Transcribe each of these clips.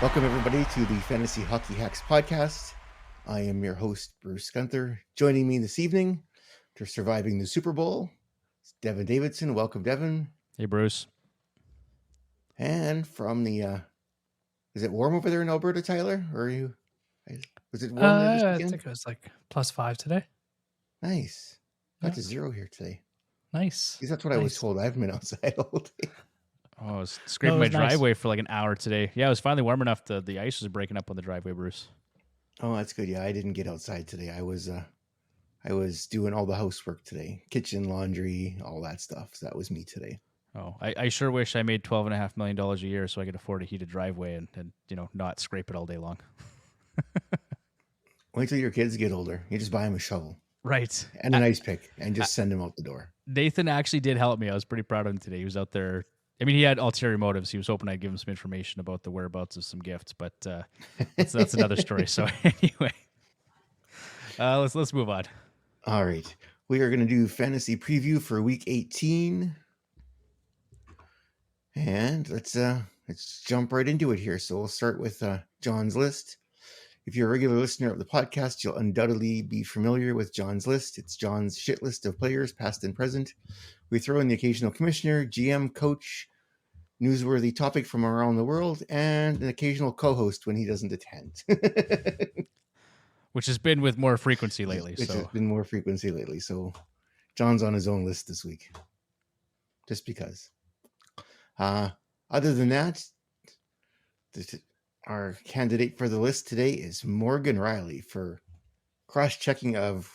Welcome, everybody, to the Fantasy Hockey Hacks podcast. I am your host, Bruce Gunther. Joining me this evening for surviving the Super Bowl, it's Devon Davidson. Welcome, Devon. Hey, Bruce. And from the, is it warm over there in Alberta, Tyler? Or are you, was it warm there this weekend? I think it was like +5 today. Nice. Got to 0 here today. Nice. Because that's what I was told. I haven't been outside all day. Oh, I was scraping my driveway for like an hour today. Yeah, it was finally warm enough. The ice was breaking up on the driveway, Bruce. Oh, that's good. Yeah, I didn't get outside today. I was doing all the housework today. Kitchen, laundry, all that stuff. So that was me today. Oh, I sure wish I made $12.5 million a year so I could afford a heated driveway and not scrape it all day long. Wait till your kids get older. You just buy them a shovel. Right. And an ice pick and just send them out the door. Nathan actually did help me. I was pretty proud of him today. He was out there. I mean, he had ulterior motives. He was hoping I'd give him some information about the whereabouts of some gifts, but that's another story. So anyway, let's move on. All right. We are going to do fantasy preview for week 18. And let's jump right into it here. So we'll start with John's list. If you're a regular listener of the podcast, you'll undoubtedly be familiar with John's list. It's John's shit list of players, past and present. We throw in the occasional commissioner, GM, coach, newsworthy topic from around the world, and an occasional co-host when he doesn't attend. Which has been with more frequency lately. So John's on his own list this week. Just because. Other than that, our candidate for the list today is Morgan Rielly for cross-checking of,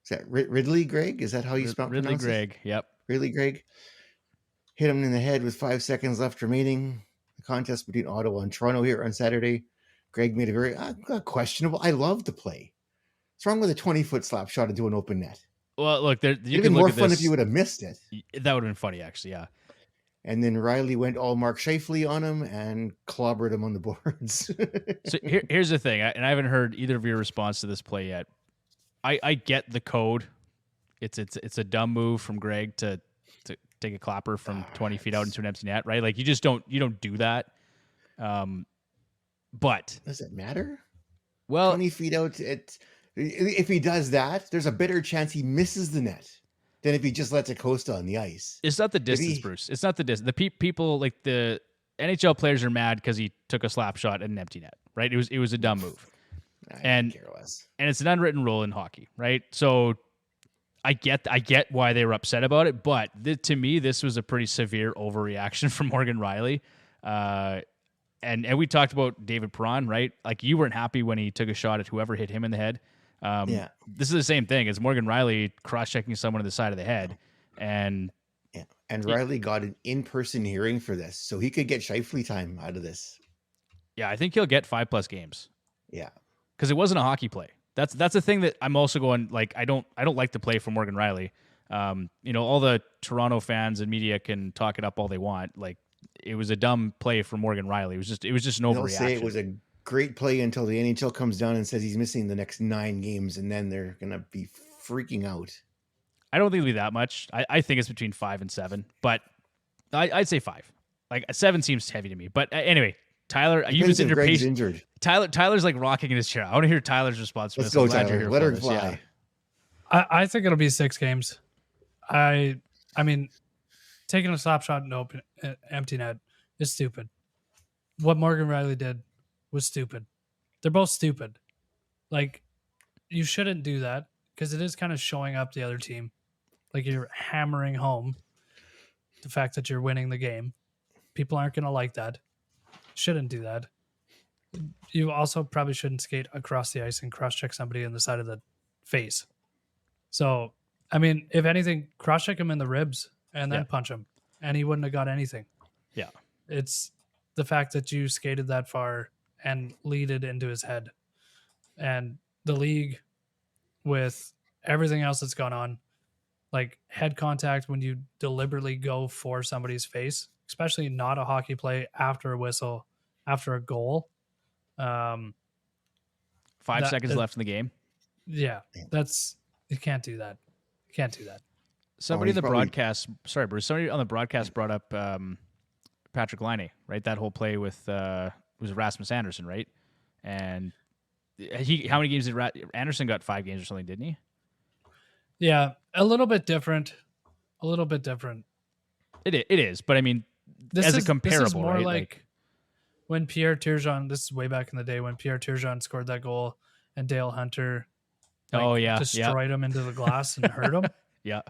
is that Ridley, Greig? Is that how you spell it? Ridley, Greig, yep. Ridley, Greig. Hit him in the head with 5 seconds left remaining. The contest between Ottawa and Toronto here on Saturday. Greig made a very questionable. I love the play. What's wrong with a 20-foot slap shot into an open net? Well, look, you It'd can be look more at fun this. if you would have missed it. That would have been funny, actually, yeah. And then Rielly went all Mark Scheifele on him and clobbered him on the boards. So here's the thing, and I haven't heard either of your response to this play yet. I get the code. It's a dumb move from Greig to take a clapper from 20 feet out into an empty net, right? Like you don't do that. But does it matter? Well, 20 feet out, if he does that, there's a better chance he misses the net than if he just lets it coast on the ice. It's not the distance, Bruce. It's not the distance. The people, like the NHL players, are mad because he took a slap shot at an empty net, right? It was a dumb move. And it's an unwritten rule in hockey, right? So I get why they were upset about it, but to me, this was a pretty severe overreaction from Morgan Rielly. And we talked about David Perron, right? Like you weren't happy when he took a shot at whoever hit him in the head. This is the same thing. It's Morgan Rielly cross-checking someone in the side of the head, and Rielly got an in-person hearing for this, so he could get Scheifele time out of this. Yeah, I think he'll get 5+ games. Yeah, because it wasn't a hockey play. That's the thing that I'm also going, like, I don't like the play from Morgan Rielly. All the Toronto fans and media can talk it up all they want. Like, it was a dumb play from Morgan Rielly. It was just an overreaction. They'll say it was a great play until the NHL comes down and says he's missing the next 9 games, and then they're gonna be freaking out. I don't think it'll be that much. I think it's between 5 and 7, but I'd say 5. Like 7 seems heavy to me. But anyway, Tyler, you've been injured. Tyler's like rocking in his chair. I want to hear Tyler's response to this. Let's go, Tyler. Let her fly. Yeah. I think it'll be 6 games. I mean, taking a slap shot in open empty net is stupid. What Morgan Rielly did was stupid. They're both stupid. Like, you shouldn't do that because it is kind of showing up the other team. Like, you're hammering home the fact that you're winning the game. People aren't going to like that. Shouldn't do that. You also probably shouldn't skate across the ice and cross-check somebody in the side of the face. So, I mean, if anything, cross-check him in the ribs and then punch him, and he wouldn't have got anything. Yeah. It's the fact that you skated that far and leaded into his head. And the league, with everything else that's gone on, like head contact when you deliberately go for somebody's face, especially not a hockey play after a whistle, after a goal. 5 seconds left in the game. Yeah, you can't do that. You can't do that. Somebody in the broadcast, sorry, Bruce, somebody on the broadcast brought up Patrick Laine, right? That whole play with, was was Rasmus Andersson, right? And how many games did Andersson got 5 games or something, didn't he? Yeah, a little bit different. It is, but I mean, This as is a comparable, this is more right? like when Pierre Turgeon. This is way back in the day when Pierre Turgeon scored that goal and Dale Hunter, destroyed him into the glass and hurt him. Yeah.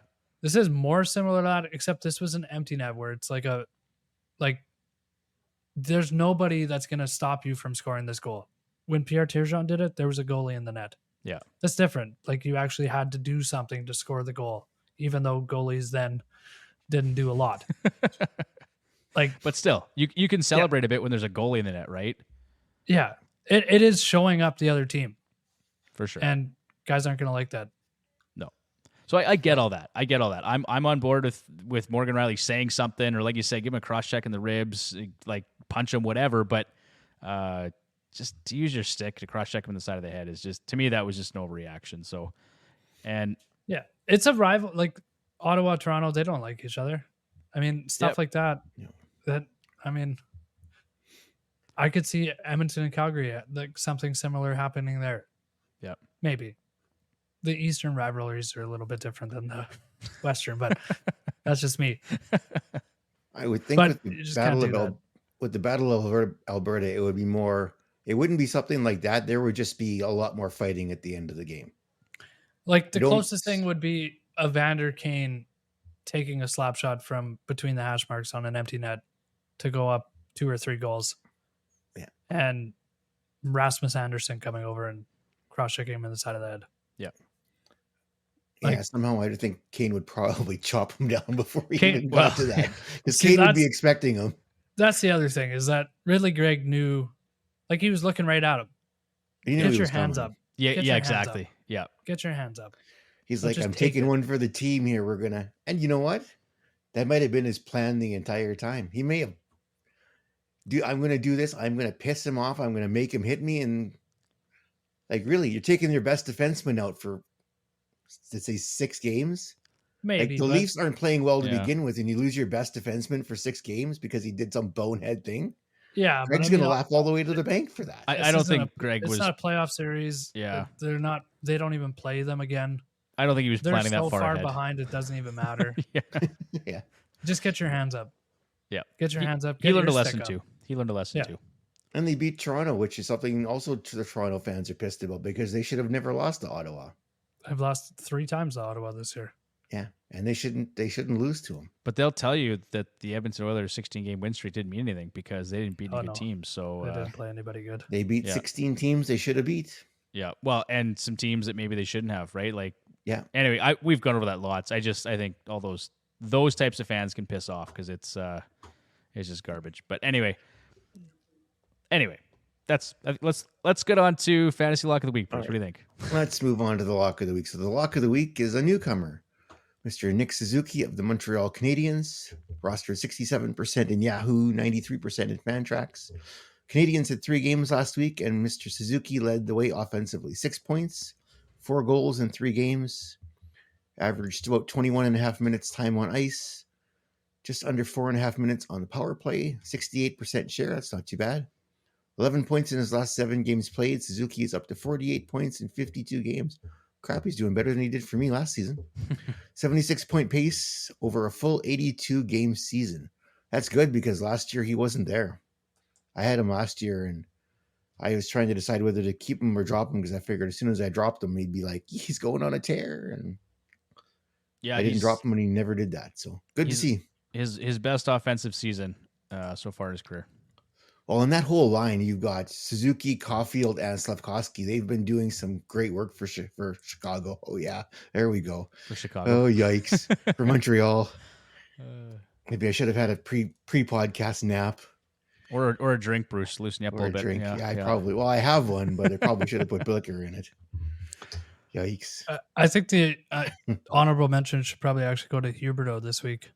This is more similar to that, except this was an empty net where it's like there's nobody that's going to stop you from scoring this goal. When Pierre Turgeon did it, there was a goalie in the net. Yeah. That's different. Like, you actually had to do something to score the goal, even though goalies then didn't do a lot. But still, you can celebrate a bit when there's a goalie in the net, right? Yeah. It is showing up the other team. For sure. And guys aren't going to like that. No. So I get all that. I'm on board with Morgan Rielly saying something, or like you said, give him a cross check in the ribs, like punch him, whatever. But just to use your stick to cross check him in the side of the head is just, to me, that was just no reaction. So, and yeah, it's a rival. Like Ottawa, Toronto, they don't like each other. I mean, stuff like that. Yeah. I could see Edmonton and Calgary, like something similar happening there. Yeah, maybe. The Eastern rivalries are a little bit different than the Western, but that's just me. I would think with the Battle of Alberta, it would be more. It wouldn't be something like that. There would just be a lot more fighting at the end of the game. Like the closest thing would be Evander Kane taking a slap shot from between the hash marks on an empty net to go up 2 or 3 goals. Yeah. And Rasmus Andersson coming over and cross-checking him in the side of the head. Yeah. Yeah, somehow I think Kane would probably chop him down before he even got to that. Because See, Kane would be expecting him. That's the other thing, is that Ridley Greig knew, like, he was looking right at him. Get your hands up. Yeah, exactly. Yeah. Get your hands up. He's like, I'm taking one for the team here. We're going to... And you know what? That might have been his plan the entire time. He may have... I'm going to do this. I'm going to piss him off. I'm going to make him hit me. And, like, really, you're taking your best defenseman out for, let's say, 6 games? Maybe. Like, the Leafs aren't playing well to begin with, and you lose your best defenseman for 6 games because he did some bonehead thing? Yeah, Greig's going to laugh all the way to the bank for that. I don't think Greig was... It's not a playoff series. Yeah. They're not... They don't even play them again. I don't think he was planning that far ahead. They're so far behind, it doesn't even matter. Yeah. Just get your hands up. Yeah. Get your hands up. He learned a lesson too. And they beat Toronto, which is something also the Toronto fans are pissed about because they should have never lost to Ottawa. I've lost 3 times to Ottawa this year. Yeah, and they shouldn't lose to them. But they'll tell you that the Edmonton Oilers 16-game win streak didn't mean anything because they didn't beat any good teams. So they didn't play anybody good. They beat 16 teams they should have beat. Yeah, well, and some teams that maybe they shouldn't have, right? Like, yeah. Anyway, we've gone over that lots. I think all those types of fans can piss off because it's just garbage. But anyway, let's get on to fantasy lock of the week, Bruce. Right. What do you think? Let's move on to the lock of the week. So the lock of the week is a newcomer, Mr. Nick Suzuki of the Montreal Canadiens, rostered 67% in Yahoo, 93% in Fantrax. Canadiens had 3 games last week, and Mr. Suzuki led the way offensively. 6 points, 4 goals in 3 games, averaged about 21.5 minutes time on ice, just under 4.5 minutes on the power play, 68% share. That's not too bad. 11 points in his last 7 games played. Suzuki is up to 48 points in 52 games. Crap, he's doing better than he did for me last season. 76-point pace over a full 82-game season. That's good because last year he wasn't there. I had him last year, and I was trying to decide whether to keep him or drop him because I figured as soon as I dropped him, he'd be like, he's going on a tear. And I didn't drop him, and he never did that. So good to see. His best offensive season so far in his career. Well, in that whole line, you've got Suzuki, Caulfield, and Slafkovsky. They've been doing some great work for Chicago. Oh, yeah. There we go. For Chicago. Oh, yikes. For Montreal. Maybe I should have had a pre-podcast nap. Or a drink, Bruce. Loosen you up a little bit. Drink. Yeah, I probably. Well, I have one, but I probably should have put liquor in it. Yikes. I think the honorable mention should probably actually go to Huberdeau this week.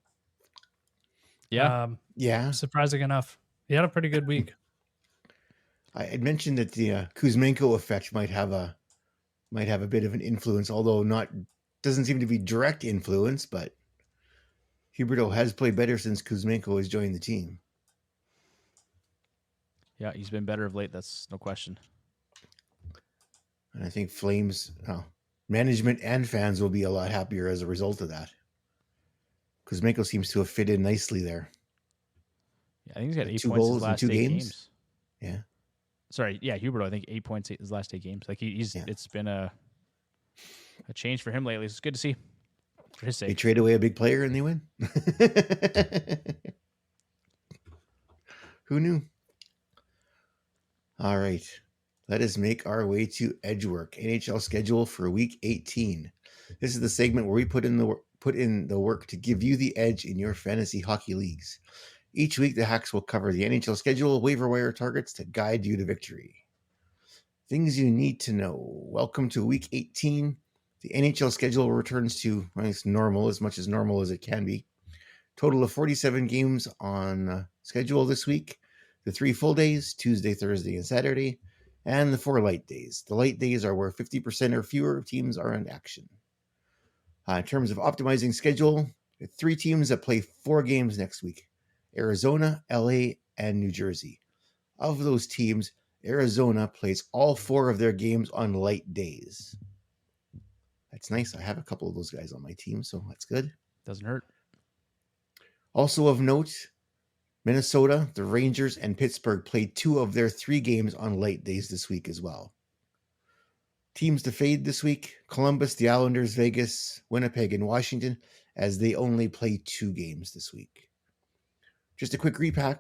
Yeah. Yeah. Surprising enough. He had a pretty good week. I had mentioned that the Kuzmenko effect might have a bit of an influence, although doesn't seem to be direct influence, but Huberdeau has played better since Kuzmenko has joined the team. Yeah, he's been better of late. That's no question. And I think Flames management and fans will be a lot happier as a result of that. Because Mako seems to have fit in nicely there. Yeah, I think he's got 8 2 points his goals in last 2 8 games. Yeah. Sorry, yeah, Huberto, I think 8 points his last 8 games. Like it's been a change for him lately. It's good to see for his sake. They trade away a big player and they win. Who knew? All right. Let us make our way to Edgework, NHL schedule for week 18. This is the segment where we put in the work to give you the edge in your fantasy hockey leagues. Each week, the Hacks will cover the NHL schedule, waiver wire targets to guide you to victory. Things you need to know. Welcome to week 18. The NHL schedule returns to normal, as much as normal as it can be. Total of 47 games on schedule this week. The 3 full days, Tuesday, Thursday, and Saturday, and the 4 light days. The light days are where 50% or fewer teams are in action. In terms of optimizing schedule, 3 teams that play 4 games next week. Arizona, LA, and New Jersey. Of those teams, Arizona plays all 4 of their games on light days. That's nice. I have a couple of those guys on my team, so that's good. Doesn't hurt. Also of note, Minnesota, the Rangers, and Pittsburgh played 2 of their 3 games on light days this week as well. Teams to fade this week, Columbus, the Islanders, Vegas, Winnipeg, and Washington, as they only play 2 games this week. Just a quick recap.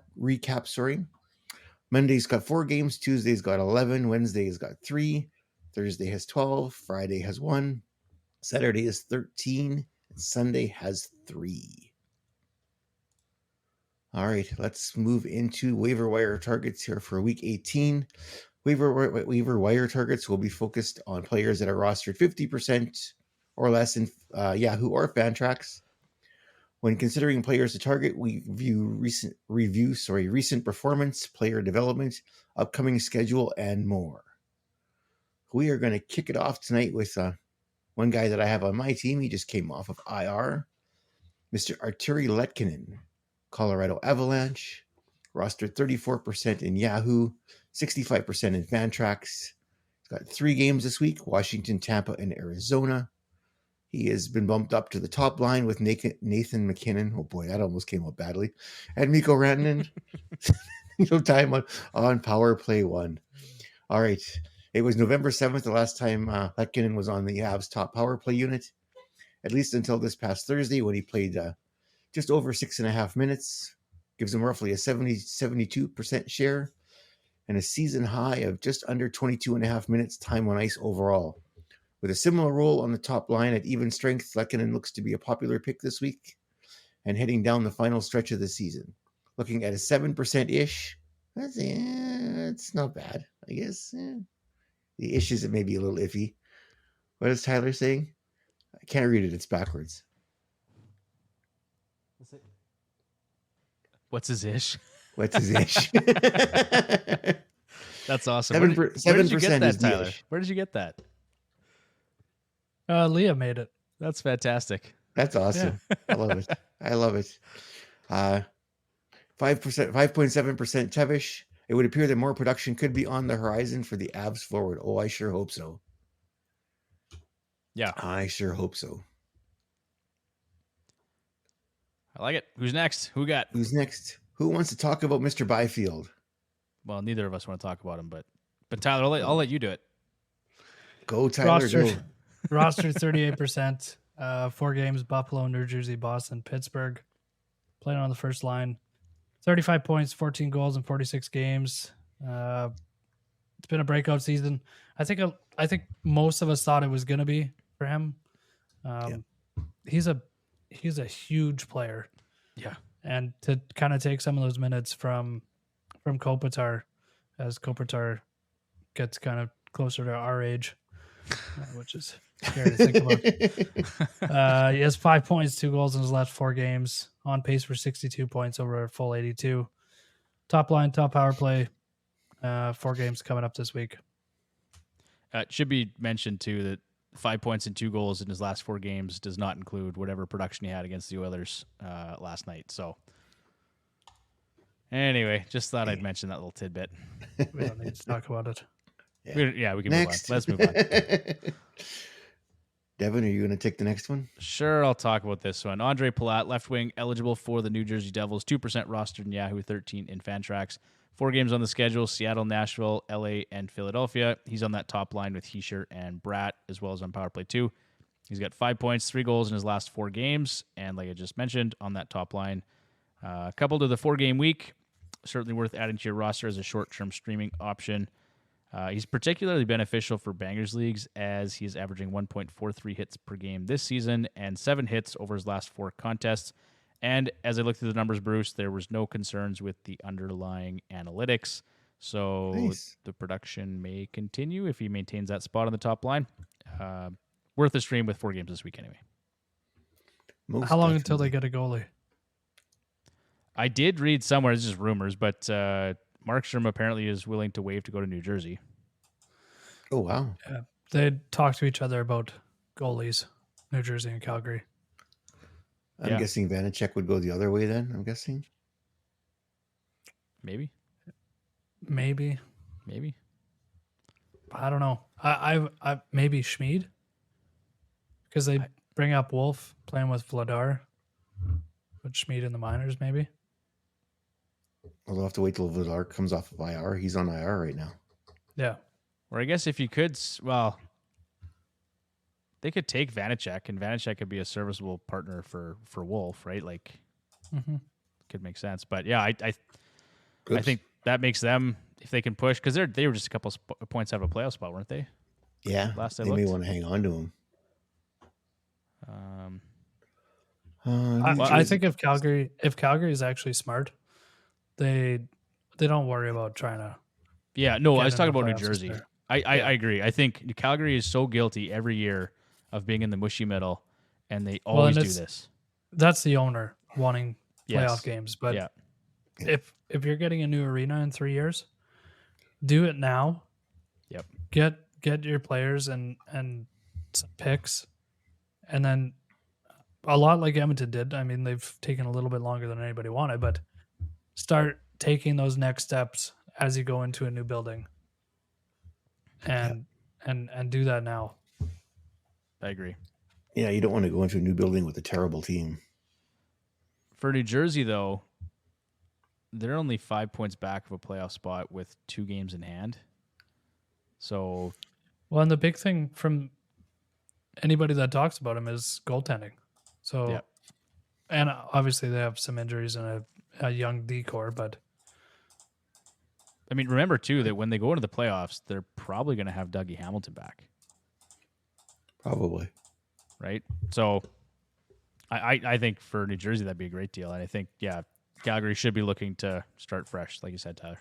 Monday's got 4 games, Tuesday's got 11, Wednesday's got 3, Thursday has 12, Friday has 1, Saturday is 13, and Sunday has 3. All right, let's move into waiver wire targets here for week 18. Waiver wire targets will be focused on players that are rostered 50% or less in Yahoo or Fantrax. When considering players to target, we view recent performance, player development, upcoming schedule, and more. We are going to kick it off tonight with one guy that I have on my team. He just came off of IR, Mr. Artturi Lehkonen, Colorado Avalanche, rostered 34% in Yahoo, 65% in Fantrax. He's got 3 games this week: Washington, Tampa, and Arizona. He has been bumped up to the top line with Nathan McKinnon. Oh boy, that almost came up badly. And Mikko Rantanen. No time on power play 1. All right. It was November 7th, the last time Lehkonen was on the Avs top power play unit, at least until this past Thursday when he played just over 6.5 minutes. Gives him roughly a 72% share and a season high of just under 22.5 minutes time on ice overall. With a similar role on the top line at even strength, Lehkonen looks to be a popular pick this week and heading down the final stretch of the season. Looking at a 7%-ish, that's not bad, I guess. The ish is maybe a little iffy. What is Tyler saying? I can't read it. It's backwards. What's his ish? What's his ish? That's awesome. 7%, where did you get that, is Tyler? ish. Where did you get that? Leah made it. That's fantastic. That's awesome. Yeah. I love it. 5.7% Tevish. It would appear that more production could be on the horizon for the Avs forward. Oh, I sure hope so. Yeah. I sure hope so. I like it. Who's next? Who's next? Who wants to talk about Mr. Byfield? Well, neither of us want to talk about him, but Tyler, I'll let you do it. Go, Tyler. Go. Roster 38%. 4 games: Buffalo, New Jersey, Boston, Pittsburgh. Playing on the first line. 35 points, 14 goals in 46 games. It's been a breakout season. I think most of us thought it was going to be for him. He's a huge player. Yeah. And to kind of take some of those minutes from Kopitar as Kopitar gets kind of closer to our age, which is scary to think about. He has 5 points, 2 goals in his last 4 games, on pace for 62 points over a full 82. Top line, top power play, 4 games coming up this week. It should be mentioned, too, that 5 points and 2 goals in his last 4 games does not include whatever production he had against the Oilers last night. So Anyway, just thought I'd mention that little tidbit. We don't need to talk about it. We can Next. move on. Let's move on. Devon, are you going to take the next one? Sure, I'll talk about this one. Andre Palat, left wing, eligible for the New Jersey Devils, 2% rostered in Yahoo, 13 in Fantrax. 4 games on the schedule: Seattle, Nashville, LA, and Philadelphia. He's on that top line with Hischier and Bratt, as well as on power play 2. He's got 5 points, 3 goals in his last 4 games, and like I just mentioned, on that top line. Coupled to the 4-game week, certainly worth adding to your roster as a short-term streaming option. He's particularly beneficial for bangers leagues, as he is averaging 1.43 hits per game this season and 7 hits over his last 4 contests. And as I looked through the numbers, Bruce, there was no concerns with the underlying analytics. So Nice. The production may continue if he maintains that spot on the top line. Worth a stream with 4 games this week anyway. How long until they get a goalie? I did read somewhere, it's just rumors, but Markstrom apparently is willing to waive to go to New Jersey. Oh, wow. Yeah, they talk to each other about goalies, New Jersey and Calgary. I'm guessing Vanacek would go the other way then, I'm guessing. Maybe. I don't know. I maybe Schmid, because they bring up Wolf playing with Vladar. Put Schmid in the minors, maybe. We'll have to wait till Vladar comes off of IR. He's on IR right now. Yeah. Or I guess if you could, they could take Vanacek, and Vanacek could be a serviceable partner for Wolf, right? Like, could make sense. But yeah, I think that makes them, if they can push, because they were just a couple points out of a playoff spot, weren't they? Yeah, Last I they looked. may want to hang on to him. I think if Calgary is actually smart, they don't worry about trying to. Yeah, no, I was talking about New playoffs Jersey. there. I agree. I think Calgary is so guilty every year of being in the mushy middle, and they always do this. That's the owner wanting playoff Yes. games, but if you're getting a new arena in 3 years, do it now. Yep. Get your players and some picks, and then a lot like Edmonton did. I mean, they've taken a little bit longer than anybody wanted, but start taking those next steps as you go into a new building, and do that now. I agree. Yeah, you don't want to go into a new building with a terrible team. For New Jersey, though, they're only 5 points back of a playoff spot with 2 games in hand. So, well, and the big thing from anybody that talks about him is goaltending. So, and obviously they have some injuries and a young decor, but I mean, remember too that when they go into the playoffs, they're probably going to have Dougie Hamilton back. Probably. Right? So I think for New Jersey, that'd be a great deal. And I think, Calgary should be looking to start fresh, like you said, Tyler.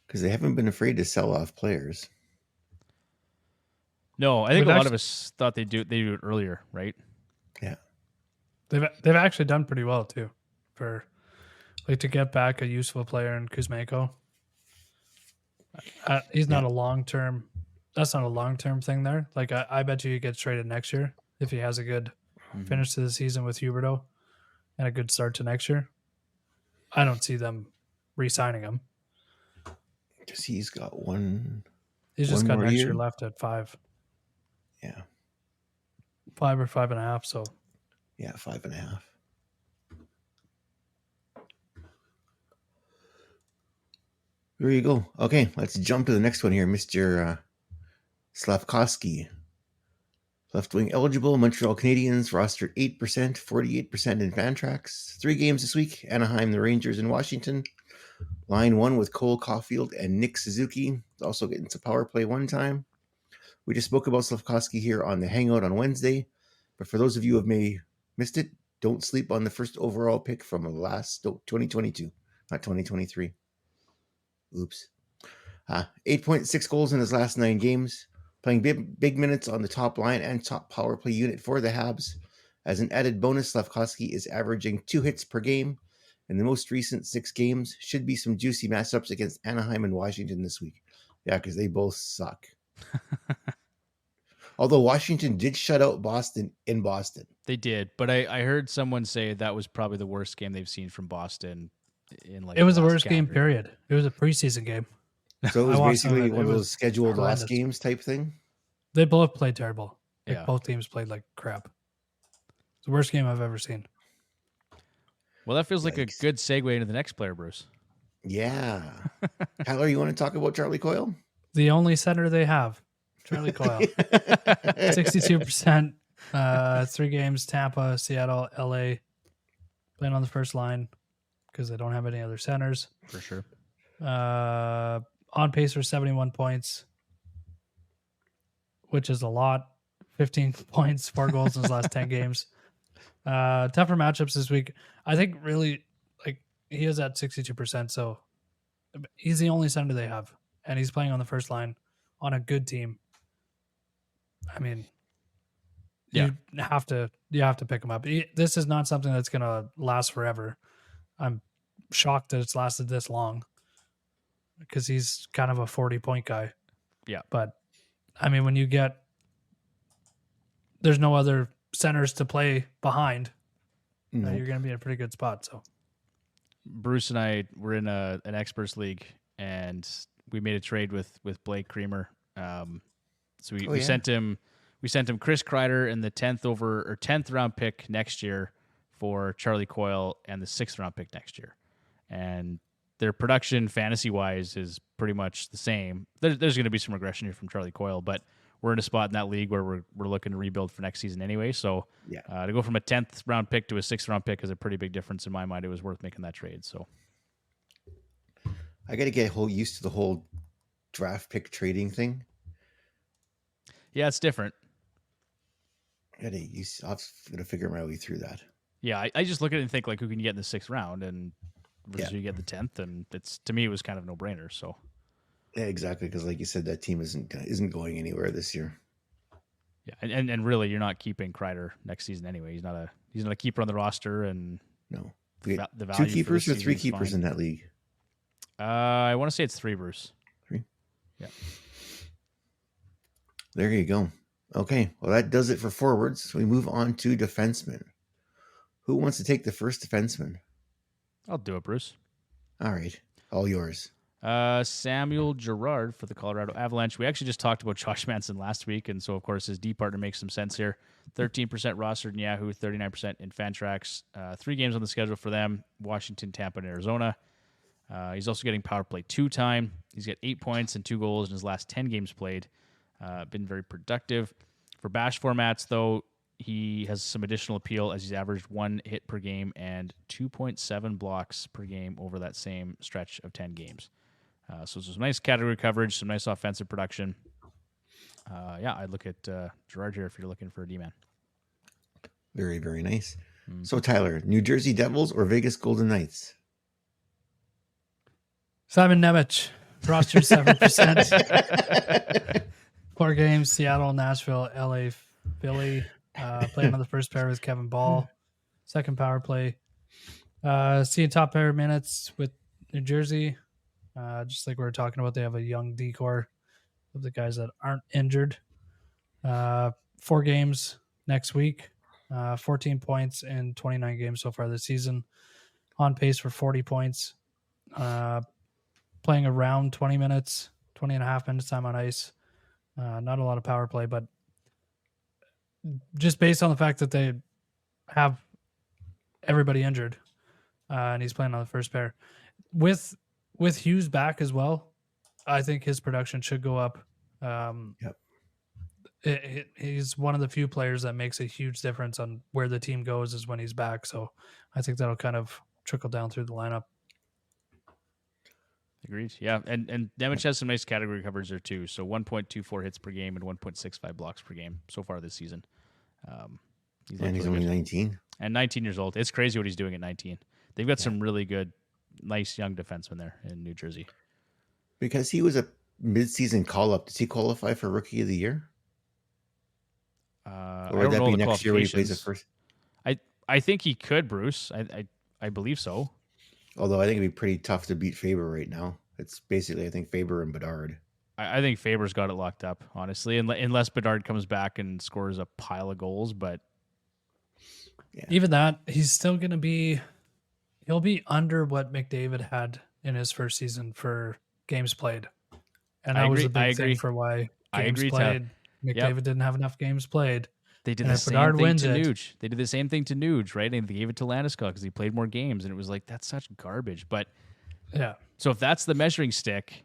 Because they haven't been afraid to sell off players. No, I think a lot of us thought they do it earlier, right? Yeah. They've actually done pretty well too, for like to get back a useful player in Kuzmenko. He's not a long-term. That's not a long-term thing there. Like I bet you he gets traded next year if he has a good finish to the season with Huberdeau and a good start to next year. I don't see them re-signing him. Because he's got one. He's just got next year year left at 5. Yeah. 5 or 5.5. So. Yeah, 5.5. There you go. Okay, let's jump to the next one here, Mr. Slavkovsky. Left wing eligible, Montreal Canadiens, rostered 8%, 48% in Fantrax. 3 games this week: Anaheim, the Rangers, and Washington. Line 1 with Cole Caulfield and Nick Suzuki. Also getting some power play 1 time. We just spoke about Slavkovsky here on the Hangout on Wednesday. But for those of you who have may missed it, don't sleep on the first overall pick from last 2022, not 2023. Oops. 8.6 goals in his last 9 games. Playing big minutes on the top line and top power play unit for the Habs. As an added bonus, Slavkovsky is averaging 2 hits per game. In the most recent 6 games, should be some juicy matchups against Anaheim and Washington this week. Yeah, because they both suck. Although Washington did shut out Boston in Boston. They did, but I heard someone say that was probably the worst game they've seen from Boston in like It was the last worst game, calendar. period. It was a preseason game. So it was basically one of It those was scheduled horrendous. lost games type thing. They both played terrible. Like Yeah. both teams played like crap. It's the worst game I've ever seen. Well, that feels like a Yikes. good segue into the next player, Bruce. Yeah. Tyler, you want to talk about Charlie Coyle? The only center they have, Charlie Coyle. 62%. 3 games, Tampa, Seattle, LA. Playing on the first line because they don't have any other centers. For sure. On pace for 71 points, which is a lot. 15 points, 4 goals in his last 10 games. Tougher matchups this week. I think really, like, he is at 62%, so he's the only center they have, and he's playing on the first line on a good team. I mean, you have to pick him up. This is not something that's going to last forever. I'm shocked that it's lasted this long because he's kind of a 40-point guy. Yeah. But, I mean, when you get – there's no other centers to play behind, you're going to be in a pretty good spot. So, Bruce and I were in an experts league, and we made a trade with Blake Creamer. So we sent him Chris Kreider and the 10th round pick next year for Charlie Coyle and the 6th round pick next year. And their production fantasy wise is pretty much the same. There's going to be some regression here from Charlie Coyle, but we're in a spot in that league where we're looking to rebuild for next season anyway. So to go from a 10th round pick to a 6th round pick is a pretty big difference in my mind. It was worth making that trade. So I got to get used to the whole draft pick trading thing. Yeah, it's different. I'm going to figure my way through that. Yeah, I just look at it and think, like, who can you get in the 6th round and versus who you get in the 10th, and to me it was kind of a no-brainer. So yeah, exactly, because like you said, that team isn't going anywhere this year. Yeah, and really, you're not keeping Kreider next season anyway. He's not a keeper on the roster, and no, we got the value 2 keepers for or this 3 season is keepers fine. in that league. I want to say it's 3, Bruce. 3. Yeah. There you go. Okay, well that does it for forwards. So we move on to defensemen. Who wants to take the first defenseman? I'll do it, Bruce. All right, all yours. Samuel Girard for the Colorado Avalanche. We actually just talked about Josh Manson last week, and so of course his D partner makes some sense here. 13% rostered in Yahoo, 39% in Fantrax. 3 games on the schedule for them: Washington, Tampa, and Arizona. He's also getting power play 2 time. He's got 8 points and 2 goals in his last 10 games played. Been very productive. For bash formats, though, he has some additional appeal as he's averaged 1 hit per game and 2.7 blocks per game over that same stretch of 10 games. So some nice category coverage, some nice offensive production. I'd look at Girard here if you're looking for a D-man. Very, very nice. So, Tyler, New Jersey Devils or Vegas Golden Knights? Simon Nemec, roster 7%. 4 games, Seattle, Nashville, LA, Philly. Playing on the first pair with Kevin Ball. Second power play. Seeing top pair minutes with New Jersey. Just like we were talking about, they have a young decor of the guys that aren't injured. 4 games next week. 14 points in 29 games so far this season. On pace for 40 points. Playing around 20 minutes, 20 and a half minutes time on ice. Not a lot of power play, but just based on the fact that they have everybody injured, and he's playing on the first pair. With Hughes back as well, I think his production should go up. He's one of the few players that makes a huge difference on where the team goes is when he's back. So I think that'll kind of trickle down through the lineup. Agreed. Yeah, and Nemec has some nice category coverage there too. So 1.24 hits per game and 1.65 blocks per game so far this season. He's only 19. And 19 years old. It's crazy what he's doing at 19. They've got some really good, nice young defensemen there in New Jersey. Because he was a mid-season call-up, does he qualify for Rookie of the Year? Or would that be next year when he plays the first? I think he could, Bruce. I believe so. Although I think it'd be pretty tough to beat Faber right now. It's basically, I think, Faber and Bedard. I think Faber's got it locked up, honestly, unless Bedard comes back and scores a pile of goals. But even that, he's still going to be. He'll be under what McDavid had in his first season for games played, and that was a big thing for why games played. McDavid didn't have enough games played. They did the same thing to Nuge. They did the same thing to Nuge, right? And they gave it to Landeskog because he played more games, and it was like, that's such garbage. But yeah, so if that's the measuring stick,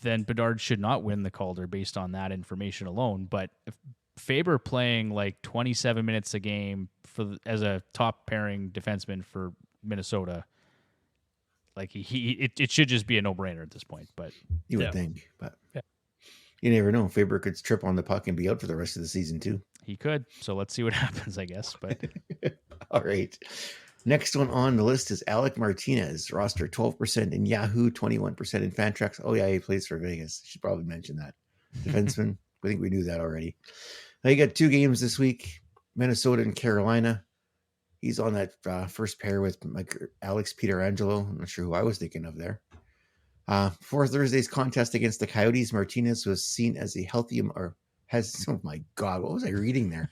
then Bedard should not win the Calder based on that information alone. But if Faber playing like 27 minutes a game as a top pairing defenseman for Minnesota, like it should just be a no-brainer at this point. But you would think, but you never know. Faber could trip on the puck and be out for the rest of the season too. He could. So let's see what happens, I guess. But all right. Next one on the list is Alec Martinez, roster 12% in Yahoo, 21% in Fantrax. Oh yeah, he plays for Vegas. I should probably mention that. Defenseman. I think we knew that already. Now you got 2 games this week, Minnesota and Carolina. He's on that first pair with Alex Pietrangelo. I'm not sure who I was thinking of there. For Thursday's contest against the Coyotes, Martinez was seen as a healthy oh my God, what was I reading there?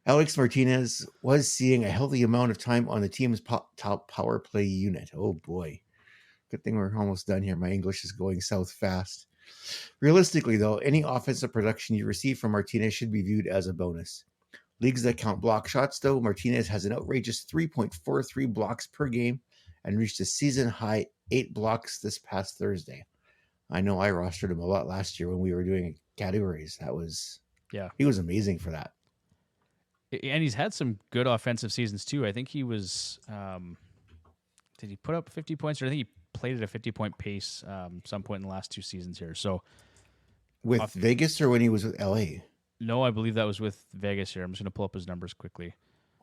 Alex Martinez was seeing a healthy amount of time on the team's top power play unit. Oh boy. Good thing we're almost done here. My English is going south fast. Realistically, though, any offensive production you receive from Martinez should be viewed as a bonus. Leagues that count block shots, though, Martinez has an outrageous 3.43 blocks per game and reached a season-high 8 blocks this past Thursday. I know I rostered him a lot last year when we were doing categories. He was amazing for that. And he's had some good offensive seasons, too. I think he was, did he put up 50 points? Or I think he played at a 50-point pace some point in the last 2 seasons here. So, with Vegas or when he was with LA? No, I believe that was with Vegas here. I'm just going to pull up his numbers quickly.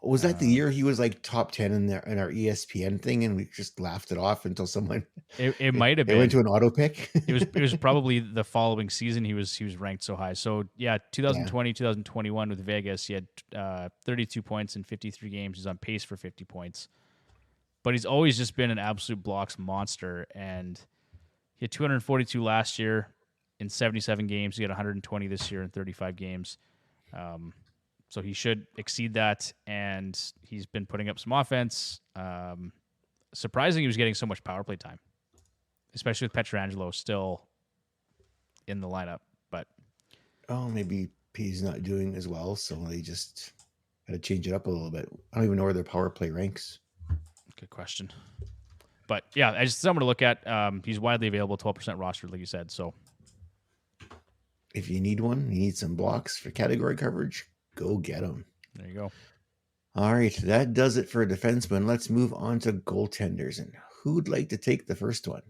Was that the year he was like top 10 in our ESPN thing, and we just laughed it off until someone? It might have been. It went to an auto pick. It was probably the following season he was ranked so high. So 2020, 2021 with Vegas, he had 32 points in 53 games. He's on pace for 50 points, but he's always just been an absolute blocks monster. And he had 242 last year in 77 games. He had 120 this year in 35 games. So he should exceed that, and he's been putting up some offense. Surprising he was getting so much power play time, especially with Pietrangelo still in the lineup. But maybe P's not doing as well, so they just had to change it up a little bit. I don't even know where their power play ranks. Good question. But yeah, I just someone to look at. He's widely available, 12% roster, like you said. So if you need one, you need some blocks for category coverage, go get them. There you go. All right, that does it for defensemen. Let's move on to goaltenders. And who'd like to take the first one?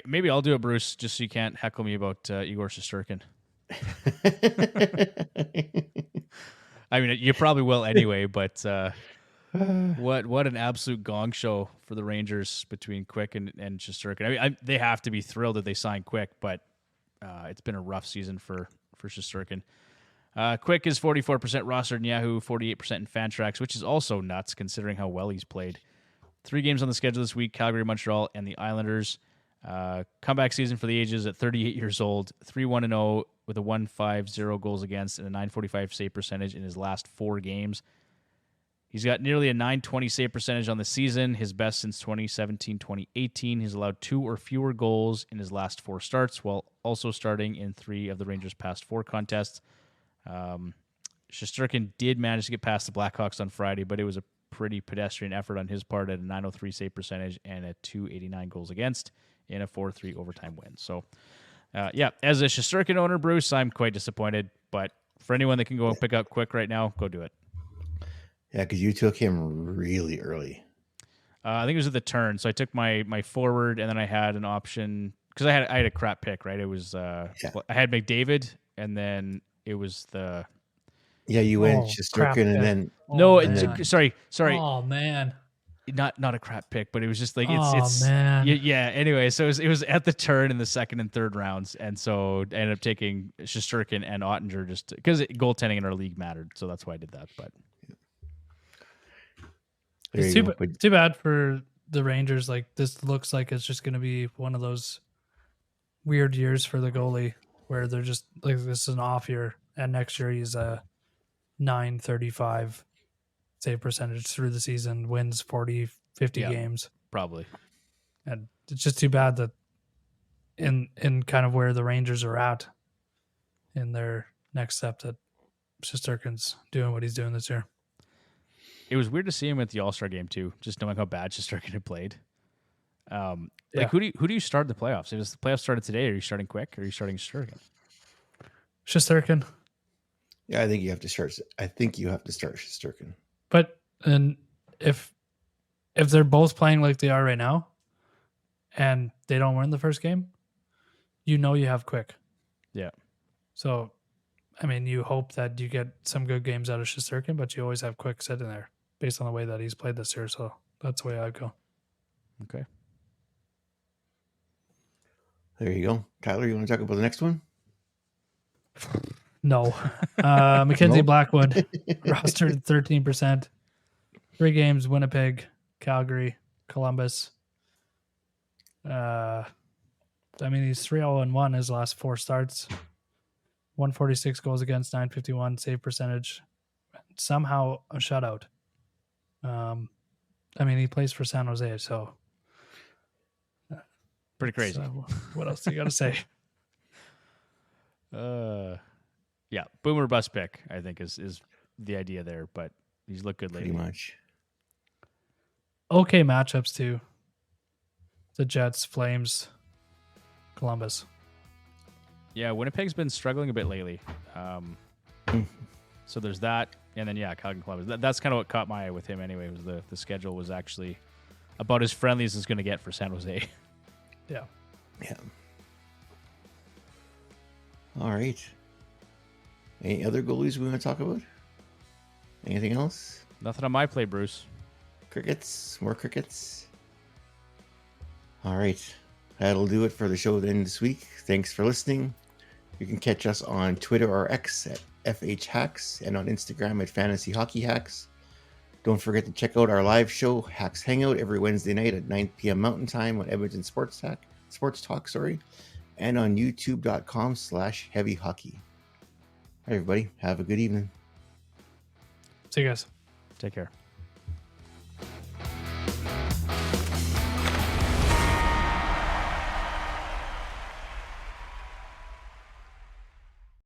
Maybe I'll do it, Bruce, just so you can't heckle me about Igor Shesterkin. I mean, you probably will anyway, but what an absolute gong show for the Rangers between Quick and Shesterkin. I mean, they have to be thrilled that they signed Quick, but it's been a rough season for Shesterkin. Quick is 44% rostered in Yahoo, 48% in Fantrax, which is also nuts considering how well he's played. 3 games on the schedule this week, Calgary, Montreal, and the Islanders. Comeback season for the ages at 38 years old, 3-1-0 with a 1.50 goals against and a 945 save percentage in his last 4 games. He's got nearly a 920 save percentage on the season, his best since 2017-2018. He's allowed 2 or fewer goals in his last 4 starts, while also starting in 3 of the Rangers' past 4 contests. Shesterkin did manage to get past the Blackhawks on Friday, but it was a pretty pedestrian effort on his part at a 903 save percentage and a 289 goals against in a 4-3 overtime win. So, as a Shesterkin owner, Bruce, I'm quite disappointed. But for anyone that can go and pick up Quick right now, go do it. Yeah, because you took him really early. I think it was at the turn. So I took my forward, and then I had an option because I had a crap pick, right? It was I had McDavid, and then it was the you went Shesterkin, and then sorry. Oh man. Not a crap pick, but it was just like man. Yeah. Anyway, so it was at the turn in the second and third rounds, and so I ended up taking Shesterkin and Ottinger just because goaltending in our league mattered. So that's why I did that. But it's too bad for the Rangers. Like this looks like it's just going to be one of those weird years for the goalie where they're just like, this is an off year, and next year he's a .935 save percentage through the season, wins 40, 50 games. Probably. And it's just too bad that in kind of where the Rangers are at in their next step, that Shesterkin's doing what he's doing this year. It was weird to see him at the All-Star game too, just knowing how bad Shesterkin had played. Like who do you start in the playoffs? If the playoffs started today, are you starting Quick or are you starting Shesterkin? Shesterkin. Yeah, I think you have to start Shesterkin. But and if they're both playing like they are right now, and they don't win the first game, you have Quick. Yeah. So, I mean, you hope that you get some good games out of Shesterkin, but you always have Quick sitting there based on the way that he's played this year. So that's the way I'd go. Okay. There you go. Tyler, you want to talk about the next one? No. Mackenzie Nope. Blackwood, rostered 13%. 3 games, Winnipeg, Calgary, Columbus. I mean, he's 3-0-1 his last 4 starts. 146 goals against, 951 save percentage. Somehow a shutout. I mean, he plays for San Jose, so pretty crazy. So what else do you got to say? Yeah, boomer bust pick, I think is the idea there, but he's looked good lately. Pretty much. Okay matchups too. The Jets, Flames, Columbus. Yeah, Winnipeg's been struggling a bit lately. So there's that, and then Calgary and Columbus. That's kind of what caught my eye with him anyway. Was the schedule was actually about as friendly as it's going to get for San Jose. Yeah. All right. Any other goalies we want to talk about? Anything else? Nothing on my plate, Bruce. Crickets? More crickets? All right. That'll do it for the show then this week. Thanks for listening. You can catch us on Twitter or X at FHHacks and on Instagram at Fantasy Hockey Hacks. Don't forget to check out our live show, Hacks Hangout, every Wednesday night at 9 p.m. Mountain Time on Edmonton Sports Talk, and on youtube.com/heavy hockey. All right, everybody. Have a good evening. See you guys. Take care.